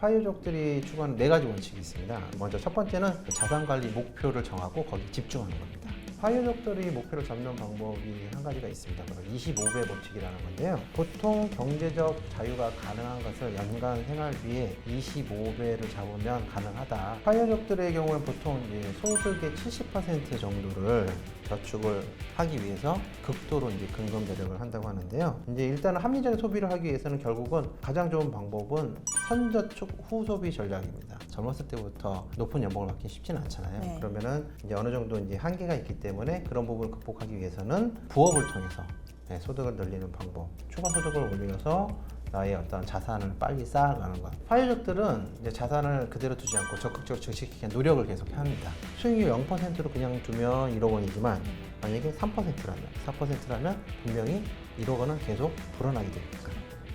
파이어족들이 추구하는 4가지 원칙이 있습니다. 먼저 첫 번째는 자산관리 목표를 정하고 거기에 집중하는 겁니다. 파이어족들이 목표를 잡는 방법이 한 가지가 있습니다. 바로 25배 법칙이라는 건데요. 보통 경제적 자유가 가능한 것을 연간 생활비에 25배를 잡으면 가능하다. 파이어족들의 경우는 보통 이제 소득의 70% 정도를 저축을 하기 위해서 극도로 이제 근검 대력을 한다고 하는데요. 이제 일단은 합리적인 소비를 하기 위해서는 결국은 가장 좋은 방법은 선저축 후소비 전략입니다. 젊었을 때부터 높은 연봉을 받기 쉽지는 않잖아요. 네. 그러면은 이제 어느 정도 이제 한계가 있기 때문에 그런 부분을 극복하기 위해서는 부업을 통해서 소득을 늘리는 방법, 추가 소득을 올려서 나의 어떤 자산을 빨리 쌓아가는 것. 파이어족들은 이제 자산을 그대로 두지 않고 적극적으로 증식시키기 위한 노력을 계속 합니다. 수익률 0%로 그냥 두면 1억 원이지만 만약에 3%라면, 4%라면 분명히 1억 원은 계속 불어나게 되니까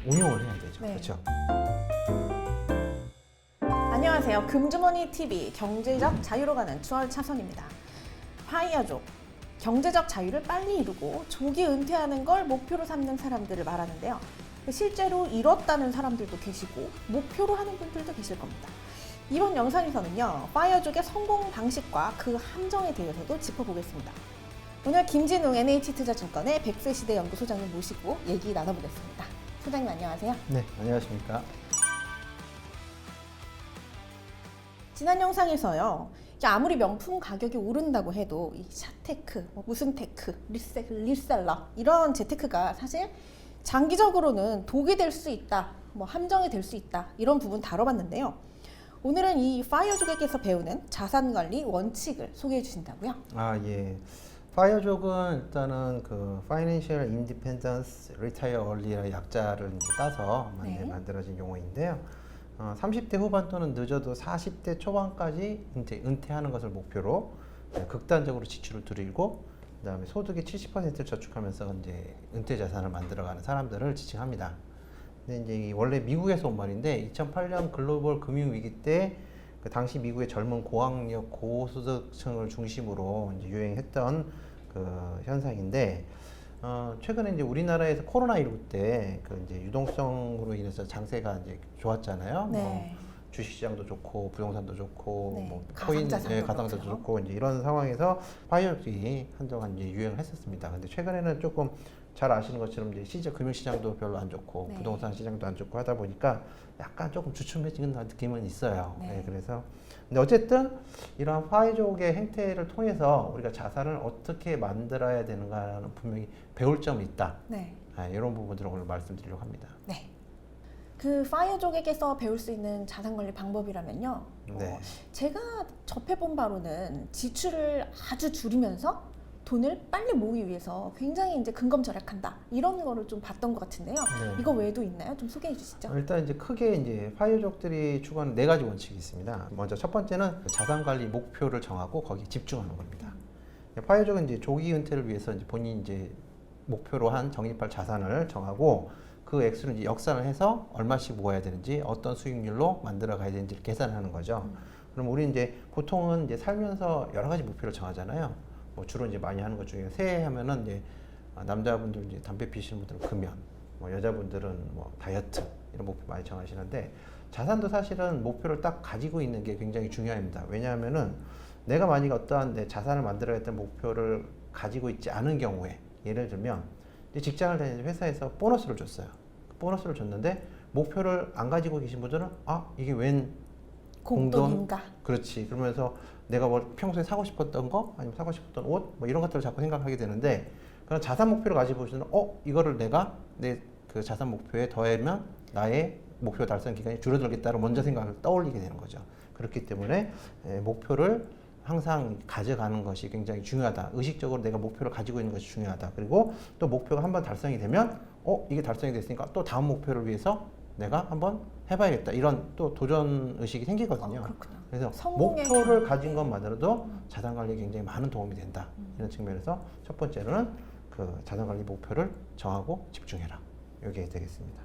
운용을 해야 되죠. 네. 그렇죠? 안녕하세요. 금주머니 TV 경제적 자유로 가는 추월 차선입니다. 파이어족, 경제적 자유를 빨리 이루고 조기 은퇴하는 걸 목표로 삼는 사람들을 말하는데요. 실제로 이뤘다는 사람들도 계시고 목표로 하는 분들도 계실 겁니다. 이번 영상에서는요, 파이어족의 성공 방식과 그 함정에 대해서도 짚어보겠습니다. 오늘 김진웅 NH투자증권의 백세시대 연구소장님 모시고 얘기 나눠보겠습니다. 소장님 안녕하세요. 네, 안녕하십니까? 지난 영상에서요, 아무리 명품 가격이 오른다고 해도 이 샤테크, 무슨 테크, 리셀러 이런 재테크가 사실 장기적으로는 독이 될 수 있다, 함정이 될 수 있다, 이런 부분 다뤄봤는데요. 오늘은 이 파이어족에게서 배우는 자산관리 원칙을 소개해 주신다고요? 아, 예. 파이어족은 일단은 그 Financial Independence Retire Early라는 약자를 이제 따서 네. 만들어진 용어인데요. 30대 후반 또는 늦어도 40대 초반까지 이제 은퇴하는 것을 목표로 극단적으로 지출을 줄이고 그다음에 소득의 70%를 저축하면서 이제 은퇴 자산을 만들어가는 사람들을 지칭합니다. 근데 이제 원래 미국에서 온 말인데 2008년 글로벌 금융 위기 때 그 당시 미국의 젊은 고학력 고소득층을 중심으로 이제 유행했던 그 현상인데 최근에 이제 우리나라에서 코로나19 때 그 이제 유동성으로 인해서 장세가 이제 좋았잖아요. 네. 주식시장도 좋고 부동산도 좋고 네. 뭐 코인 가상자산도 가상자도 그렇죠. 좋고 이제 이런 상황에서 파이어족이 한동안 이제 유행을 했었습니다. 근데 최근에는 조금 잘 아시는 것처럼 이제 금융시장도 별로 안 좋고 네. 부동산 시장도 안 좋고 하다 보니까 약간 조금 주춤해지는 느낌은 있어요. 네. 네, 그래서 근데 어쨌든 이러한 파이족의 행태를 통해서 우리가 자산을 어떻게 만들어야 되는가는 분명히 배울 점이 있다. 네. 이런 부분들을 오늘 말씀드리려고 합니다. 네. 그 파이어족에게서 배울 수 있는 자산관리 방법이라면요. 네. 제가 접해본 바로는 지출을 아주 줄이면서 돈을 빨리 모으기 위해서 굉장히 이제 근검절약한다, 이런 거를 좀 봤던 것 같은데요. 네. 이거 외에도 있나요? 좀 소개해 주시죠. 일단 이제 크게 이제 파이어족들이 추구하는 4가지 원칙이 있습니다. 먼저 첫 번째는 자산관리 목표를 정하고 거기에 집중하는 겁니다. 파이어족은 이제 조기 은퇴를 위해서 이제 본인이 이제 목표로 한 적립할 자산을 정하고 그 액수를 이제 역산을 해서 얼마씩 모아야 되는지 어떤 수익률로 만들어 가야 되는지를 계산하는 거죠. 그럼 우리 이제 보통은 이제 살면서 여러 가지 목표를 정하잖아요. 뭐 주로 이제 많이 하는 것 중에 새해 하면은 이제 남자분들 이제 담배 피시는 분들은 금연, 뭐 여자분들은 뭐 다이어트 이런 목표 많이 정하시는데 자산도 사실은 목표를 딱 가지고 있는 게 굉장히 중요합니다. 왜냐하면은 내가 만약 어떠한 내 자산을 만들어야겠다는 목표를 가지고 있지 않은 경우에 예를 들면 이제 직장을 다니는 회사에서 보너스를 줬어요. 보너스를 줬는데 목표를 안 가지고 계신 분들은 이게 웬 공돈인가? 그렇지. 그러면서 내가 뭐 평소에 사고 싶었던 거 아니면 사고 싶었던 옷 뭐 이런 것들을 자꾸 생각하게 되는데 그런 자산 목표를 가지고 보시면 이거를 내가 내 그 자산 목표에 더하면 나의 목표 달성 기간이 줄어들겠다고 먼저 생각을 떠올리게 되는 거죠. 그렇기 때문에 목표를 항상 가져가는 것이 굉장히 중요하다. 의식적으로 내가 목표를 가지고 있는 것이 중요하다. 그리고 또 목표가 한번 달성이 되면 이게 달성이 됐으니까 또 다음 목표를 위해서 내가 한번 해봐야겠다. 이런 또 도전 의식이 생기거든요. 그렇군요. 그래서 성공의 목표를 가진 것만으로도 자산 관리에 굉장히 많은 도움이 된다. 이런 측면에서 첫 번째로는 그 자산 관리 목표를 정하고 집중해라. 이게 되겠습니다.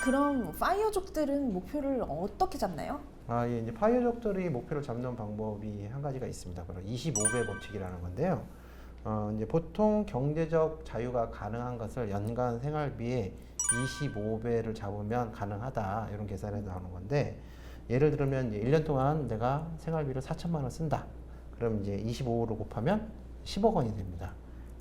그럼 파이어족들은 목표를 어떻게 잡나요? 예, 이제 파이어족들이 목표를 잡는 방법이 한 가지가 있습니다. 바로 25배 법칙이라는 건데요. 이제 보통 경제적 자유가 가능한 것을 연간 생활비의 25배를 잡으면 가능하다 이런 계산에 나오는 건데 예를 들면 이제 1년 동안 내가 생활비를 4천만 원 쓴다. 그럼 이제 25로 곱하면 10억 원이 됩니다.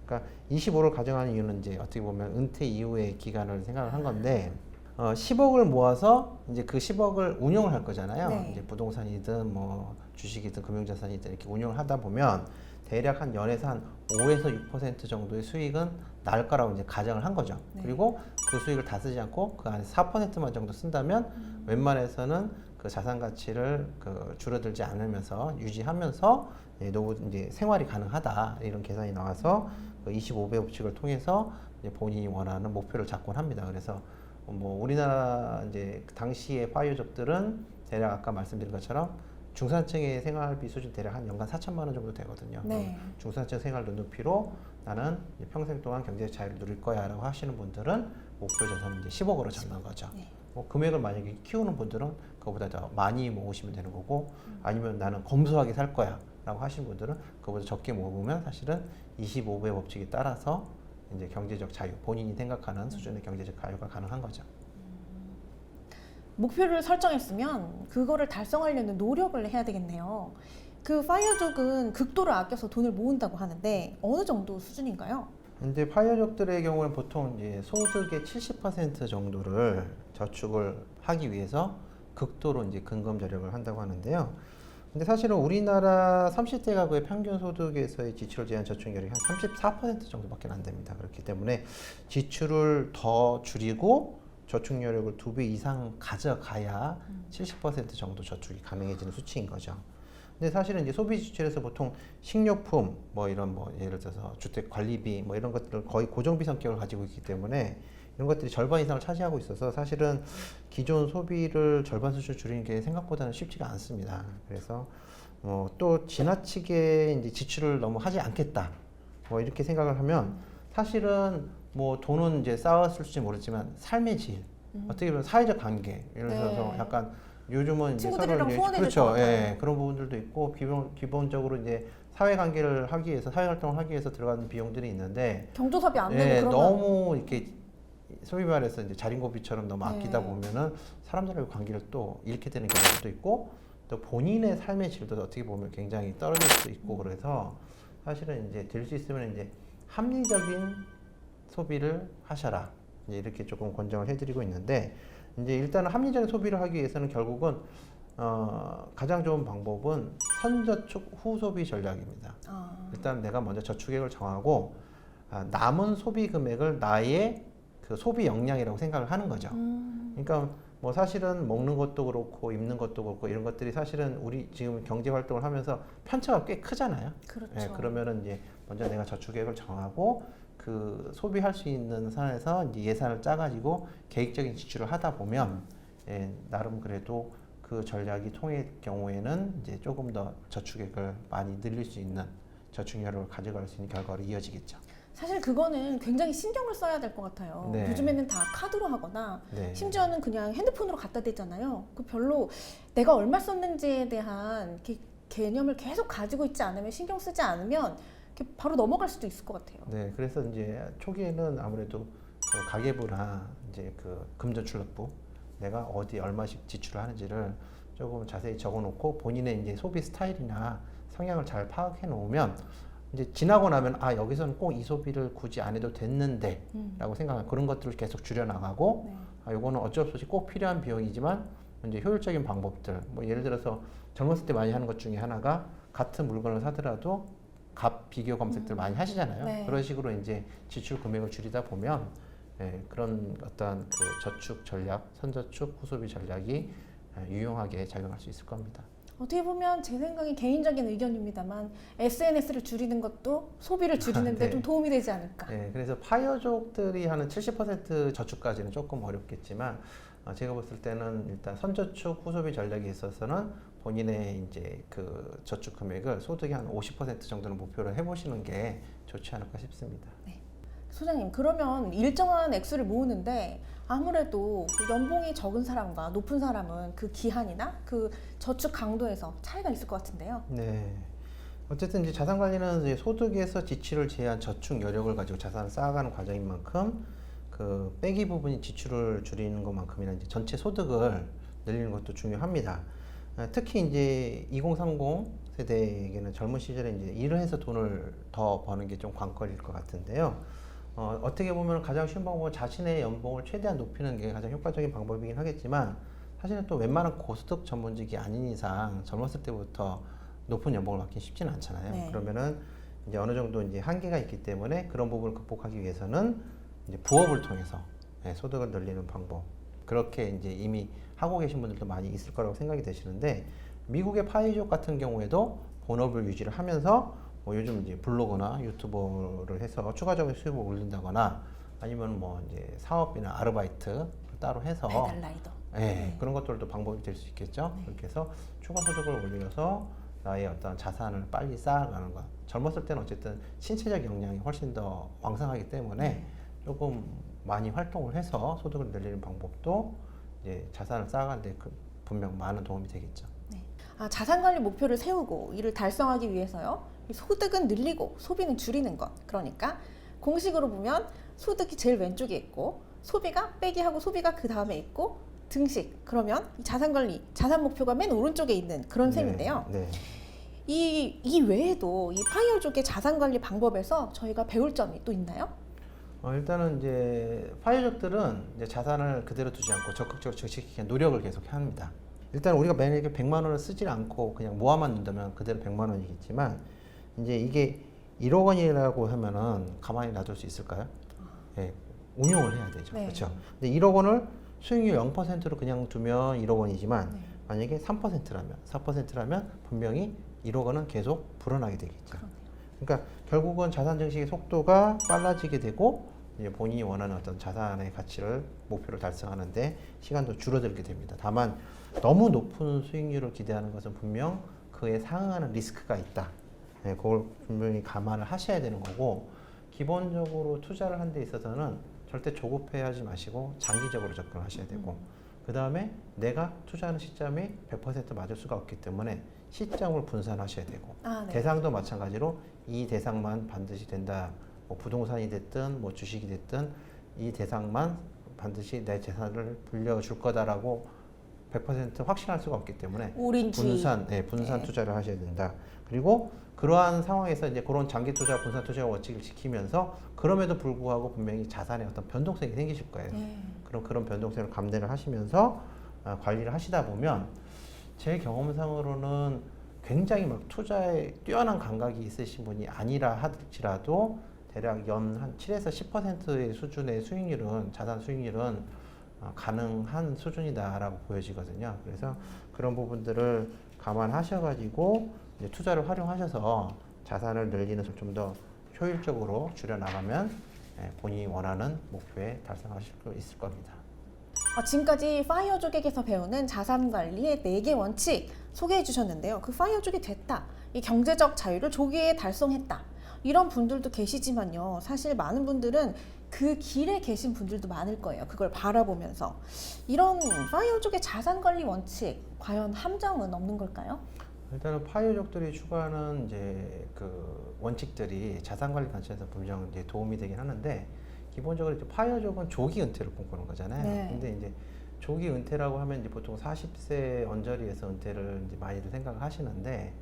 그러니까 25를 가정하는 이유는 이제 어떻게 보면 은퇴 이후의 기간을 생각을 한 건데 10억을 모아서 이제 그 10억을 운용을 할 거잖아요. 네. 이제 부동산이든 뭐 주식이든 금융자산이든 이렇게 운용을 하다 보면 대략 한 연에서 한 5에서 6% 정도의 수익은 날 거라고 이제 가정을 한 거죠. 네. 그리고 그 수익을 다 쓰지 않고 그 안에 4%만 정도 쓴다면 웬만해서는 그 자산 가치를 그 줄어들지 않으면서 유지하면서 이제 생활이 가능하다 이런 계산이 나와서 그 25배 법칙을 통해서 이제 본인이 원하는 목표를 잡곤 합니다. 그래서 뭐 우리나라 이제 그 당시의 파이어족들은 대략 아까 말씀드린 것처럼 중산층의 생활비 수준 대략 한 연간 4천만 원 정도 되거든요. 네. 중산층 생활 눈높이로 나는 이제 평생 동안 경제 자유를 누릴 거야라고 하시는 분들은 목표 자산은 이제 10억으로 잡는 거죠. 네. 뭐 금액을 만약에 키우는 분들은 그거보다 더 많이 모으시면 되는 거고 아니면 나는 검소하게 살 거야라고 하시는 분들은 그거보다 적게 모으면 사실은 25배 법칙에 따라서 이제 경제적 자유, 본인이 생각하는 수준의 경제적 자유가 가능한 거죠. 목표를 설정했으면 그거를 달성하려는 노력을 해야 되겠네요. 그 파이어족은 극도로 아껴서 돈을 모은다고 하는데 어느 정도 수준인가요? 근데 파이어족들의 경우는 보통 이제 소득의 70% 정도를 저축을 하기 위해서 극도로 이제 근검 절약을 한다고 하는데요. 근데 사실은 우리나라 30대 가구의 평균 소득에서의 지출을 제한 저축률이 한 34% 정도밖에 안 됩니다. 그렇기 때문에 지출을 더 줄이고 저축률을 2배 이상 가져가야 70% 정도 저축이 가능해지는 수치인 거죠. 근데 사실은 이제 소비 지출에서 보통 식료품, 뭐 이런 뭐 예를 들어서 주택 관리비 뭐 이런 것들을 거의 고정비 성격을 가지고 있기 때문에 이런 것들이 절반 이상을 차지하고 있어서 사실은 기존 소비를 절반 수준 줄이는 게 생각보다는 쉽지가 않습니다. 그래서 또 지나치게 이제 지출을 너무 하지 않겠다. 뭐 이렇게 생각을 하면 사실은 뭐 돈은 이제 쌓았을지 모르지만 삶의 질, 어떻게 보면 사회적 관계, 예를 들어서 네. 약간 요즘은 이제 친구들이랑 이제 후원해줄 것 그렇죠, 같아요. 예, 그런 부분들도 있고 기본적으로 이제 사회 관계를 하기 위해서 사회 활동을 하기 위해서 들어가는 비용들이 있는데 경조사비 안 내고 예, 그러면 너무 이렇게 소위 말해서 이제 자린고비처럼 너무 아끼다 네. 보면은 사람들과의 관계를 또 잃게 되는 경우도 있고 또 본인의 삶의 질도 어떻게 보면 굉장히 떨어질 수도 있고 그래서 사실은 이제 될 수 있으면 이제 합리적인 소비를 하셔라 이제 이렇게 조금 권장을 해드리고 있는데 이제 일단은 합리적인 소비를 하기 위해서는 결국은 가장 좋은 방법은 선저축 후소비 전략입니다. 일단 내가 먼저 저축액을 정하고 남은 소비 금액을 나의 그 소비 역량이라고 생각을 하는 거죠. 그러니까 뭐 사실은 먹는 것도 그렇고 입는 것도 그렇고 이런 것들이 사실은 우리 지금 경제 활동을 하면서 편차가 꽤 크잖아요. 그렇죠. 예, 그러면은 이제 먼저 내가 저축액을 정하고 그 소비할 수 있는 선에서 이제 예산을 짜가지고 계획적인 지출을 하다 보면 나름 그래도 그 전략이 통할 경우에는 이제 조금 더 저축액을 많이 늘릴 수 있는 저축률을 가져갈 수 있는 결과로 이어지겠죠. 사실 그거는 굉장히 신경을 써야 될 것 같아요. 네. 요즘에는 다 카드로 하거나 네. 심지어는 그냥 핸드폰으로 갖다 대잖아요. 그 별로 내가 얼마 썼는지에 대한 이렇게 개념을 계속 가지고 있지 않으면 신경 쓰지 않으면 이렇게 바로 넘어갈 수도 있을 것 같아요. 네, 그래서 이제 초기에는 아무래도 그 가계부나 이제 그 금전출납부 내가 어디 얼마씩 지출을 하는지를 조금 자세히 적어놓고 본인의 이제 소비 스타일이나 성향을 잘 파악해 놓으면 이제 지나고 나면 여기서는 꼭 이 소비를 굳이 안 해도 됐는데라고 생각하는 그런 것들을 계속 줄여 나가고 네. 이거는 어쩔 수 없이 꼭 필요한 비용이지만 이제 효율적인 방법들 뭐 예를 들어서 젊었을 때 많이 하는 것 중에 하나가 같은 물건을 사더라도 값 비교 검색들 많이 하시잖아요. 네. 그런 식으로 이제 지출 금액을 줄이다 보면 그런 어떤 그 저축 전략, 선저축, 후소비 전략이 유용하게 작용할 수 있을 겁니다. 어떻게 보면 제 생각이 개인적인 의견입니다만 SNS를 줄이는 것도 소비를 줄이는데 네. 좀 도움이 되지 않을까. 네, 그래서 파이어족들이 하는 70% 저축까지는 조금 어렵겠지만 제가 봤을 때는 일단 선저축 후소비 전략에 있어서는 본인의 이제 그 저축 금액을 소득의 한 50% 정도는 목표로 해보시는 게 좋지 않을까 싶습니다. 네. 소장님, 그러면 일정한 액수를 모으는데 아무래도 그 연봉이 적은 사람과 높은 사람은 그 기한이나 그 저축 강도에서 차이가 있을 것 같은데요. 네. 어쨌든 이제 자산 관리는 이제 소득에서 지출을 제한 저축 여력을 가지고 자산을 쌓아가는 과정인 만큼 그 빼기 부분이 지출을 줄이는 것만큼이나 이제 전체 소득을 늘리는 것도 중요합니다. 특히 이제 2030 세대에게는 젊은 시절에 이제 일을 해서 돈을 더 버는 게 좀 관건일 것 같은데요. 어떻게 보면 가장 쉬운 방법은 자신의 연봉을 최대한 높이는 게 가장 효과적인 방법이긴 하겠지만 사실은 또 웬만한 고소득 전문직이 아닌 이상 젊었을 때부터 높은 연봉을 받기 쉽지는 않잖아요. 네. 그러면은 이제 어느 정도 이제 한계가 있기 때문에 그런 부분을 극복하기 위해서는 이제 부업을 통해서 소득을 늘리는 방법. 그렇게 이제 이미 하고 계신 분들도 많이 있을 거라고 생각이 되시는데 미국의 파이족 같은 경우에도 본업을 유지를 하면서 뭐 요즘 이제 블로그나 유튜버를 해서 추가적인 수입을 올린다거나 아니면 뭐 이제 사업이나 아르바이트 따로 해서 배달라이더. 네, 그런 것들도 방법이 될 수 있겠죠. 네. 그렇게 해서 추가 소득을 올려서 나의 어떤 자산을 빨리 쌓아가는 것. 젊었을 때는 어쨌든 신체적 역량이 훨씬 더 왕성하기 때문에 조금 많이 활동을 해서 소득을 늘리는 방법도 이제 자산을 쌓아가는 데 분명 많은 도움이 되겠죠. 자산 관리 목표를 세우고 이를 달성하기 위해서요. 이 소득은 늘리고 소비는 줄이는 것. 그러니까 공식으로 보면 소득이 제일 왼쪽에 있고 소비가 빼기 하고 소비가 그 다음에 있고 등식. 그러면 이 자산 관리, 자산 목표가 맨 오른쪽에 있는 그런 셈인데요. 네. 이 외에도 이 파이어족의 자산 관리 방법에서 저희가 배울 점이 또 있나요? 일단은 이제 파이어족들은 이제 자산을 그대로 두지 않고 적극적으로 증식시키기 위한 노력을 계속 합니다. 일단 우리가 만약에 100만 원을 쓰지 않고 그냥 모아만 둔다면 그대로 100만 원이겠지만 이제 이게 1억 원이라고 하면은 가만히 놔둘 수 있을까요? 네, 운용을 해야 되죠. 네. 그렇죠. 근데 1억 원을 수익률 0%로 그냥 두면 1억 원이지만 네. 만약에 3%라면 4%라면 분명히 1억 원은 계속 불어나게 되겠죠. 그러네요. 그러니까 결국은 자산 증식의 속도가 빨라지게 되고 이제 본인이 원하는 어떤 자산의 가치를 목표를 달성하는데 시간도 줄어들게 됩니다. 다만 너무 높은 수익률을 기대하는 것은 분명 그에 상응하는 리스크가 있다. 네, 그걸 분명히 감안을 하셔야 되는 거고 기본적으로 투자를 한 데 있어서는 절대 조급해하지 마시고 장기적으로 접근하셔야 되고 그 다음에 내가 투자하는 시점이 100% 맞을 수가 없기 때문에 시점을 분산하셔야 되고 네. 대상도 마찬가지로 이 대상만 반드시 된다. 뭐 부동산이 됐든 뭐 주식이 됐든 이 대상만 반드시 내 재산을 불려줄 거다라고 100% 확신할 수가 없기 때문에 올인주의. 분산 네. 투자를 하셔야 된다. 그리고 그러한 상황에서 이제 그런 장기 투자, 분산 투자 원칙을 지키면서 그럼에도 불구하고 분명히 자산의 어떤 변동성이 생기실 거예요. 네. 그럼 그런 변동성을 감내를 하시면서 관리를 하시다 보면 제 경험상으로는 굉장히 막 투자에 뛰어난 감각이 있으신 분이 아니라 할지라도 대략 연 한 7에서 10%의 수준의 수익률은 자산 수익률은 가능한 수준이다라고 보여지거든요. 그래서 그런 부분들을 감안하셔가지고 이제 투자를 활용하셔서 자산을 늘리는 좀 더 효율적으로 줄여 나가면 본인이 원하는 목표에 달성하실 수 있을 겁니다. 지금까지 파이어족에게서 배우는 자산 관리의 4개 원칙 소개해 주셨는데요. 그 파이어족이 됐다. 이 경제적 자유를 조기에 달성했다. 이런 분들도 계시지만요. 사실 많은 분들은 그 길에 계신 분들도 많을 거예요. 그걸 바라보면서. 이런 파이어족의 자산 관리 원칙, 과연 함정은 없는 걸까요? 일단은 파이어족들이 추구하는 이제 그 원칙들이 자산 관리 관점에서 분명 이제 도움이 되긴 하는데 기본적으로 이제 파이어족은 조기 은퇴를 꿈꾸는 거잖아요. 네. 근데 이제 조기 은퇴라고 하면 이제 보통 40세 언저리에서 은퇴를 이제 많이들 생각을 하시는데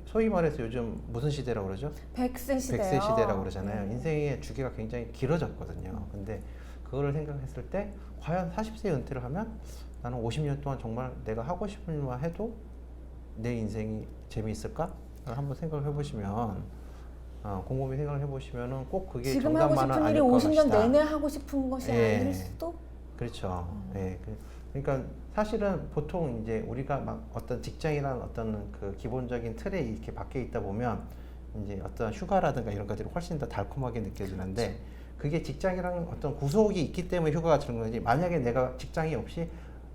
소위 말해서 요즘 무슨 시대라고 그러죠? 100세 시대요. 100세 시대라고 그러잖아요. 네. 인생의 주기가 굉장히 길어졌거든요. 근데 그거를 생각했을 때 과연 40세에 은퇴를 하면 나는 50년 동안 정말 내가 하고 싶은 일만 해도 내 인생이 재미있을까? 한번 생각을 해보시면 곰곰이 생각을 해보시면은 꼭 그게 지금 하고 정답만은 싶은 일이 아닐 것 50년 것이다. 내내 하고 싶은 것이 예. 아닐 수도? 그렇죠. 예. 그러니까 사실은 보통 이제 우리가 막 어떤 직장이라는 어떤 그 기본적인 틀에 이렇게 밖에 있다 보면 이제 어떤 휴가라든가 이런 것들이 훨씬 더 달콤하게 느껴지는데 그게 직장이라는 어떤 구속이 있기 때문에 휴가가 주는 거지. 만약에 내가 직장이 없이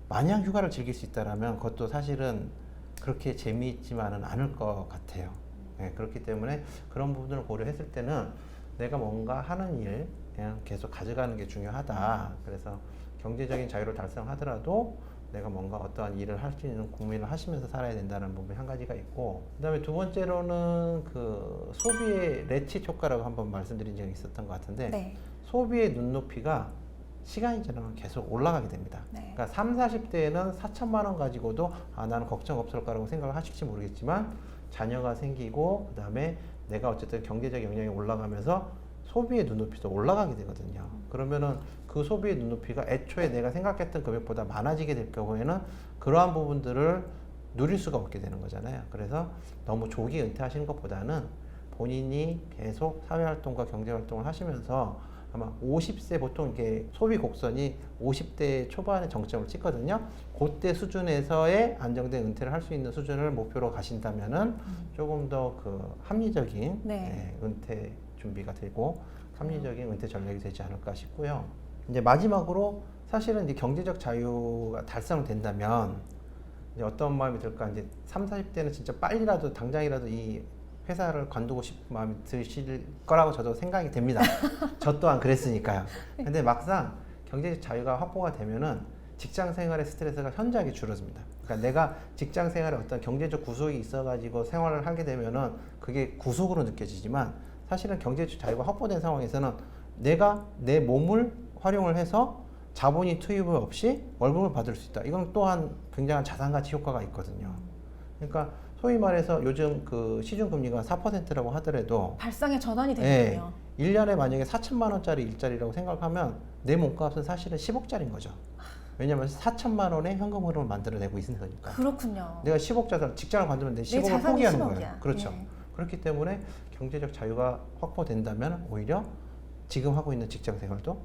마냥 휴가를 즐길 수 있다라면 그것도 사실은 그렇게 재미있지만은 않을 것 같아요. 예, 그렇기 때문에 그런 부분을 고려했을 때는 내가 뭔가 하는 일 그냥 계속 가져가는 게 중요하다. 그래서 경제적인 자유를 달성하더라도 내가 뭔가 어떠한 일을 할 수 있는 고민을 하시면서 살아야 된다는 부분이 한 가지가 있고, 그다음에 두 번째로는 그 소비의 레치 효과라고 한번 말씀드린 적이 있었던 것 같은데, 네. 소비의 눈높이가 시간이 지나면 계속 올라가게 됩니다. 네. 그러니까 3, 40대에는 4천만 원 가지고도 나는 걱정 없을 거라고 생각을 하실지 모르겠지만, 자녀가 생기고 그다음에 내가 어쨌든 경제적 역량이 올라가면서 소비의 눈높이도 올라가게 되거든요. 그러면은 그 소비의 눈높이가 애초에 내가 생각했던 금액보다 많아지게 될 경우에는 그러한 부분들을 누릴 수가 없게 되는 거잖아요. 그래서 너무 조기 은퇴하시는 것보다는 본인이 계속 사회활동과 경제활동을 하시면서 아마 50세 보통 이게 소비 곡선이 50대 초반에 정점을 찍거든요. 그때 수준에서의 안정된 은퇴를 할 수 있는 수준을 목표로 가신다면은 조금 더 그 합리적인 네. 은퇴 준비가 되고 합리적인 은퇴 전략이 되지 않을까 싶고요. 이제 마지막으로 사실은 이제 경제적 자유가 달성된다면 이제 어떤 마음이 들까? 이제 3, 40대는 진짜 빨리라도 당장이라도 이 회사를 관두고 싶은 마음이 드실 거라고 저도 생각이 됩니다. 저 또한 그랬으니까요. 근데 막상 경제적 자유가 확보가 되면은 직장 생활의 스트레스가 현저하게 줄어듭니다. 그러니까 내가 직장 생활에 어떤 경제적 구속이 있어가지고 생활을 하게 되면은 그게 구속으로 느껴지지만 사실은 경제적 자유가 확보된 상황에서는 내가 내 몸을 활용을 해서 자본이 투입 없이 월급을 받을 수 있다. 이건 또한 굉장한 자산가치 효과가 있거든요. 그러니까 소위 말해서 요즘 그 시중금리가 4%라고 하더라도 발상의 전환이 되는군요. 1년에 만약에 4천만 원짜리 일자리라고 생각하면 내 몸값은 사실은 10억짜리인 거죠. 왜냐하면 4천만 원의 현금 흐름을 만들어내고 있으니까. 그렇군요. 내가 10억 자산, 직장을 관두면 내 내 10억을 자산이 포기하는 10억이야. 거예요. 그렇죠. 네. 그렇기 때문에 경제적 자유가 확보된다면 오히려 지금 하고 있는 직장 생활도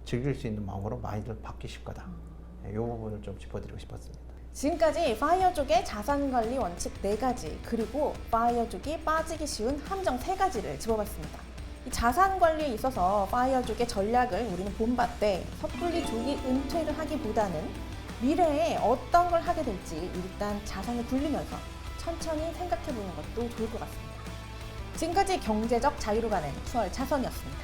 즐길 수 있는 마음으로 많이들 바뀌실 거다. 이 부분을 좀 짚어드리고 싶었습니다. 지금까지 파이어족의 자산관리 원칙 4가지 그리고 파이어족이 빠지기 쉬운 함정 3가지를 짚어봤습니다. 이 자산관리에 있어서 파이어족의 전략을 우리는 본받되 섣불리 조기 은퇴를 하기보다는 미래에 어떤 걸 하게 될지 일단 자산을 굴리면서 천천히 생각해보는 것도 좋을 것 같습니다. 지금까지 경제적 자유로 가는 추월 차선이었습니다.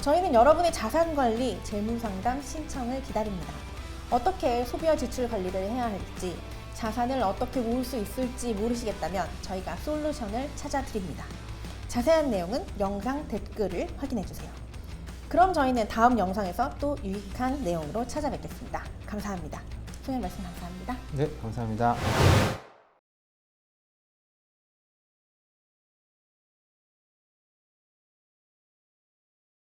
저희는 여러분의 자산관리, 재무상담 신청을 기다립니다. 어떻게 소비와 지출 관리를 해야 할지, 자산을 어떻게 모을 수 있을지 모르시겠다면 저희가 솔루션을 찾아드립니다. 자세한 내용은 영상 댓글을 확인해주세요. 그럼 저희는 다음 영상에서 또 유익한 내용으로 찾아뵙겠습니다. 감사합니다. 소연 말씀 감사합니다. 네, 감사합니다.